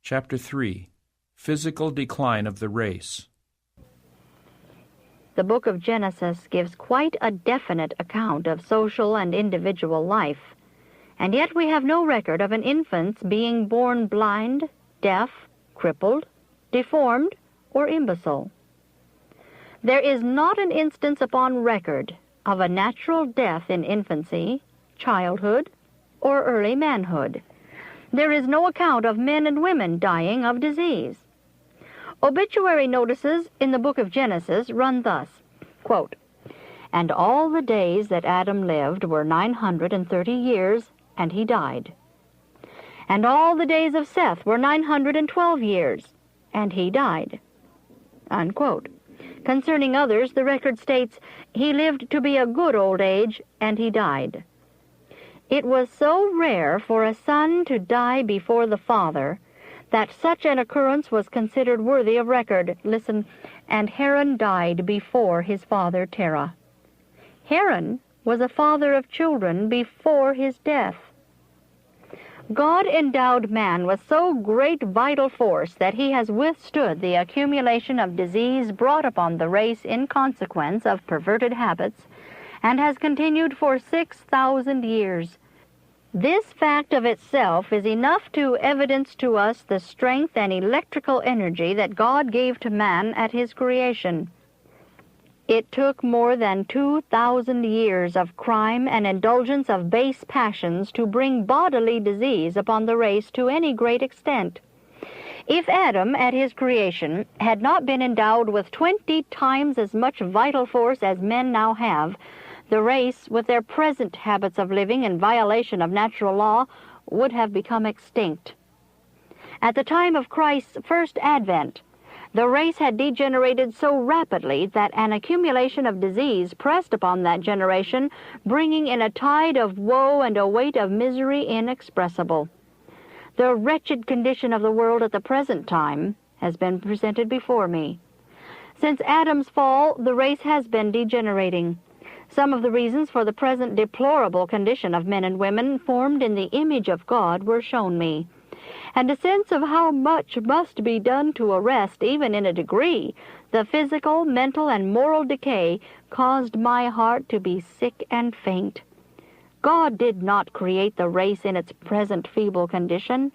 Chapter 3. Physical Decline of the Race. The book of Genesis gives quite a definite account of social and individual life, and yet we have no record of an infant's being born blind, deaf, crippled, deformed, or imbecile. There is not an instance upon record of a natural death in infancy, childhood, or early manhood. There is no account of men and women dying of disease. Obituary notices in the book of Genesis run thus, quote, "And all the days that Adam lived were 930 years, and he died. And all the days of Seth were 912 years, and he died." Unquote. Concerning others, the record states, "He lived to be a good old age, and he died." It was so rare for a son to die before the father that such an occurrence was considered worthy of record. Listen, "And Haran died before his father Terah." Haran was a father of children before his death. God endowed man with so great vital force that he has withstood the accumulation of disease brought upon the race in consequence of perverted habits, and has continued for 6,000 years. This fact of itself is enough to evidence to us the strength and electrical energy that God gave to man at his creation. It took more than 2,000 years of crime and indulgence of base passions to bring bodily disease upon the race to any great extent. If Adam, at his creation, had not been endowed with 20 times as much vital force as men now have, the race, with their present habits of living in violation of natural law, would have become extinct. At the time of Christ's first advent, the race had degenerated so rapidly that an accumulation of disease pressed upon that generation, bringing in a tide of woe and a weight of misery inexpressible. The wretched condition of the world at the present time has been presented before me. Since Adam's fall, the race has been degenerating. Some of the reasons for the present deplorable condition of men and women formed in the image of God were shown me, and a sense of how much must be done to arrest, even in a degree, the physical, mental, and moral decay caused my heart to be sick and faint. God did not create the race in its present feeble condition.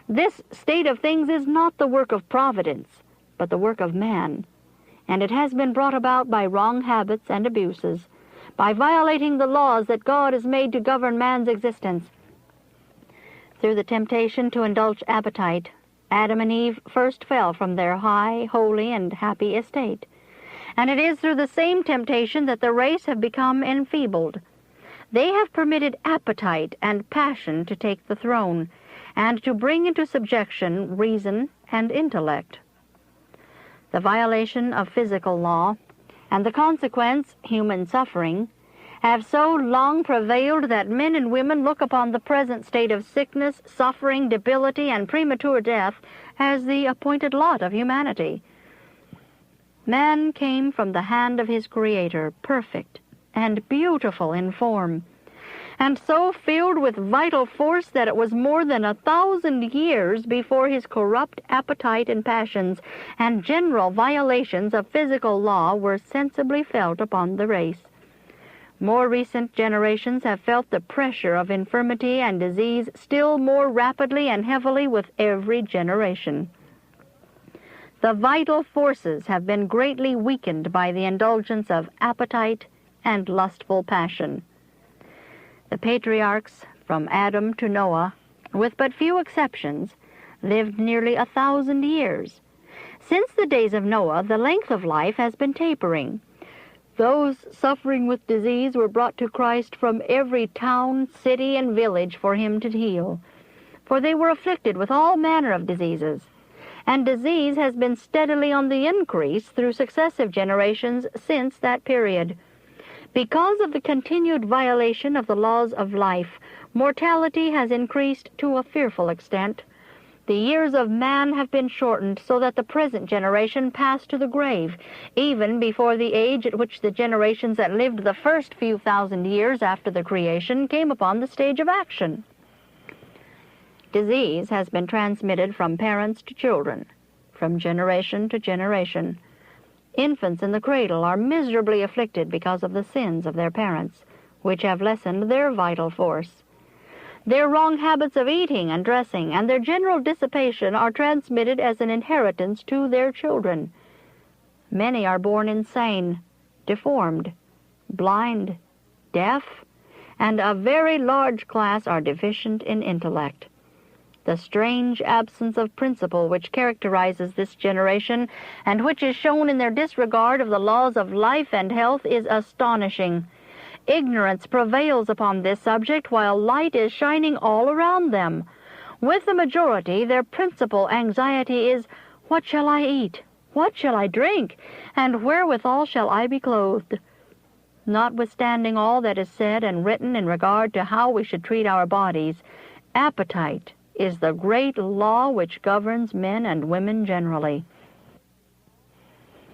This state of things is not the work of providence, but the work of man, and it has been brought about by wrong habits and abuses, by violating the laws that God has made to govern man's existence. Through the temptation to indulge appetite, Adam and Eve first fell from their high, holy, and happy estate. And it is through the same temptation that the race have become enfeebled. They have permitted appetite and passion to take the throne, and to bring into subjection reason and intellect. The violation of physical law, and the consequence, human suffering, have so long prevailed that men and women look upon the present state of sickness, suffering, debility, and premature death as the appointed lot of humanity. Man came from the hand of his Creator, perfect and beautiful in form, and so filled with vital force that it was more than 1,000 years before his corrupt appetite and passions and general violations of physical law were sensibly felt upon the race. More recent generations have felt the pressure of infirmity and disease still more rapidly and heavily with every generation. The vital forces have been greatly weakened by the indulgence of appetite and lustful passion. The patriarchs, from Adam to Noah, with but few exceptions, lived nearly 1,000 years. Since the days of Noah, the length of life has been tapering. Those suffering with disease were brought to Christ from every town, city, and village for him to heal, for they were afflicted with all manner of diseases, and disease has been steadily on the increase through successive generations since that period. Because of the continued violation of the laws of life, mortality has increased to a fearful extent. The years of man have been shortened so that the present generation pass to the grave, even before the age at which the generations that lived the first few thousand years after the creation came upon the stage of action. Disease has been transmitted from parents to children, from generation to generation. Infants in the cradle are miserably afflicted because of the sins of their parents, which have lessened their vital force. Their wrong habits of eating and dressing and their general dissipation are transmitted as an inheritance to their children. Many are born insane, deformed, blind, deaf, and a very large class are deficient in intellect. The strange absence of principle which characterizes this generation, and which is shown in their disregard of the laws of life and health, is astonishing. Ignorance prevails upon this subject while light is shining all around them. With the majority, their principal anxiety is, "What shall I eat? What shall I drink? And wherewithal shall I be clothed?" Notwithstanding all that is said and written in regard to how we should treat our bodies, appetite is the great law which governs men and women generally.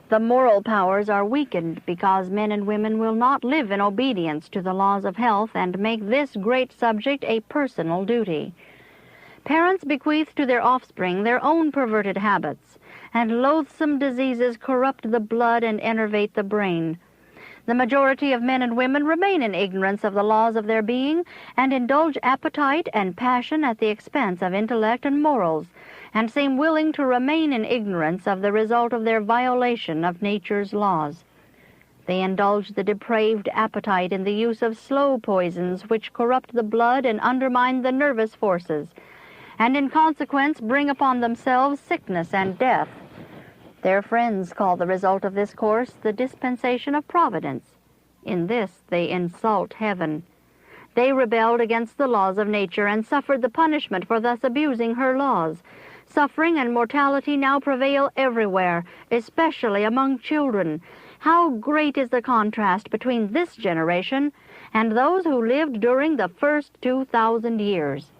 The moral powers are weakened because men and women will not live in obedience to the laws of health and make this great subject a personal duty. Parents bequeath to their offspring their own perverted habits, and loathsome diseases corrupt the blood and enervate the brain. The majority of men and women remain in ignorance of the laws of their being and indulge appetite and passion at the expense of intellect and morals, and seem willing to remain in ignorance of the result of their violation of nature's laws. They indulge the depraved appetite in the use of slow poisons which corrupt the blood and undermine the nervous forces, and in consequence bring upon themselves sickness and death. Their friends call the result of this course the dispensation of providence. In this they insult heaven. They rebelled against the laws of nature and suffered the punishment for thus abusing her laws. Suffering and mortality now prevail everywhere, especially among children. How great is the contrast between this generation and those who lived during the first 2,000 years.